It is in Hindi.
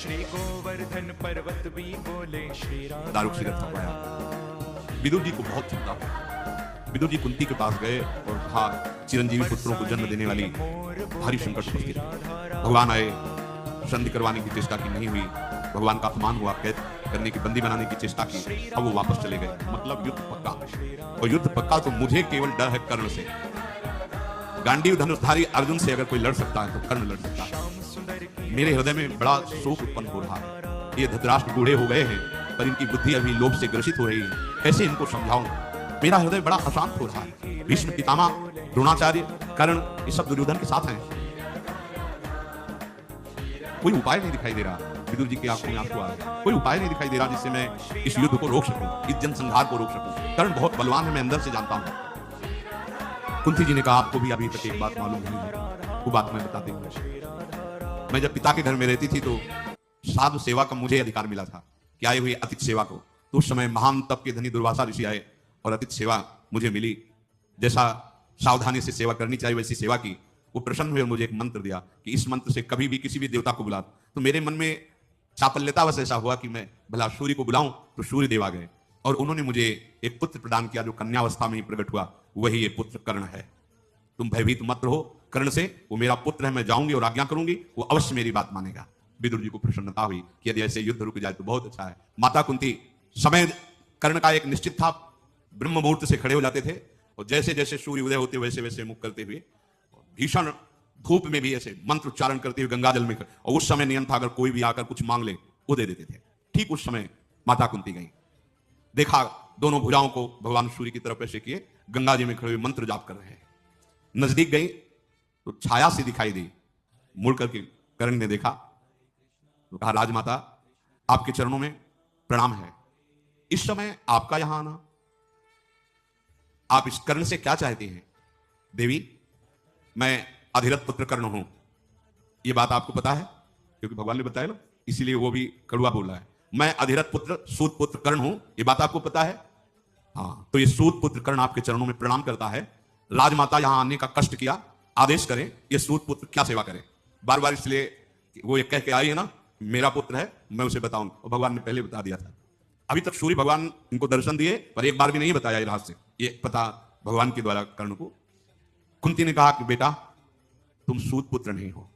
श्री गोवर्धन पर्वत भी बोले श्री राम। दारुक सिर थपड़ाया। विदुर जी को बहुत चिंता हुई। विदुर जी कुंती के पास गए और कहा, चिरंजीवी पुत्रों को जन्म देने वाली भारी संकट उपस्थित है। भगवान आए, संधि करवाने की चेष्टा की, नहीं हुई। भगवान का अपमान हुआ, कैद करने की, बंदी बनाने की चेष्टा की, अब वो वापस चले गए। मतलब युद्ध पक्का, और युद्ध पक्का तो मुझे केवल डर है कर्ण से। गांडीव धनुषधारी अर्जुन से अगर कोई लड़ सकता है तो कर्ण लड़ सकता है। मेरे हृदय में बड़ा शोक उत्पन्न हो रहा है। ये धृतराष्ट्र बूढ़े हो गए हैं, पर इनकी बुद्धि अभी लोभ से ग्रसित हो रही है। कैसे इनको समझाऊं? मेरा हृदय बड़ा अशांत हो रहा है। भीष्म पितामह, द्रोणाचार्य, कर्ण, ये सब दुर्योधन के साथ हैं। कोई उपाय नहीं दिखाई दे रहा। विदुर जी की आंखों में आंसू आ रहे। कोई उपाय नहीं दिखाई दे रहा जिससे मैं इस युद्ध को रोक सकूं, इस जनसंहार को रोक सकूं। कर्ण बहुत बलवान है, मैं अंदर से जानता हूं। कुंती जी ने कहा, आपको भी अभी तक एक बात मालूम नहीं है, वो बात मैं बताती हूँ। मैं जब पिता के घर में रहती थी तो साधु सेवा का मुझे अधिकार मिला था कि आए हुए अतिथि सेवा को। तो उस समय महान तप के धनी दुर्वासा ऋषि आए और अतिथि सेवा मुझे मिली। जैसा सावधानी से सेवा करनी चाहिए वैसी सेवा की। वो प्रसन्न हुए और मुझे एक मंत्र दिया कि इस मंत्र से कभी भी किसी भी देवता को बुला। तो मेरे मन में चापल्यतावश ऐसा हुआ कि मैं भला सूर्य को बुलाऊं, तो सूर्य देव आ गए और उन्होंने मुझे एक पुत्र प्रदान किया जो कन्यावस्था में ही प्रकट हुआ। वही ये पुत्र कर्ण है। तुम भयभीत मत रहो कर्ण से, वो मेरा पुत्र है, मैं जाऊंगी और आज्ञा करूंगी, वो अवश्य मेरी बात मानेगा। विदुर जी को प्रसन्नता हुई कि यदि ऐसे युद्ध रुक जाए तो बहुत अच्छा है। माता कुंती, समय कर्ण का एक निश्चित था। ब्रह्म मुहूर्त से खड़े हो जाते थे और जैसे जैसे सूर्य उदय होते वैसे वैसे मुख करते हुए भीषण धूप में भी ऐसे मंत्र उच्चारण करते हुए गंगा जल में, और उस समय नियम था अगर कोई भी आकर कुछ मांग ले वो दे देते थे। ठीक उस समय माता कुंती गई, देखा दोनों भुजाओं को भगवान सूर्य की तरफ ऐसे किए, गंगा जी में खड़े हुए मंत्र जाप कर रहे हैं। नजदीक गई तो छाया सी दिखाई दी। मुड़ करके कर्ण ने देखा तो कहा, राजमाता आपके चरणों में प्रणाम है। इस समय आपका यहां आना, आप इस कर्ण से क्या चाहते हैं? देवी, मैं अधिरथ पुत्र कर्ण हूं। यह बात आपको पता है क्योंकि भगवान ने बताया ना, इसीलिए वो भी कड़वा बोल रहा है। मैं अधिरथ पुत्र सूत पुत्र कर्ण हूं, यह बात आपको पता है? हाँ, तो ये सूत पुत्र कर्ण आपके चरणों में प्रणाम करता है। राजमाता यहां आने का कष्ट किया, आदेश करें ये सूत पुत्र क्या सेवा करे। बार बार इसलिए वो कह के आई है ना, मेरा पुत्र है, मैं उसे बताऊं, और भगवान ने पहले बता दिया था। अभी तक सूर्य भगवान इनको दर्शन दिए पर एक बार भी नहीं बताया ये रहस्य, ये पता भगवान के द्वारा कर्ण को। कुंती ने कहा कि बेटा तुम सूत पुत्र नहीं हो,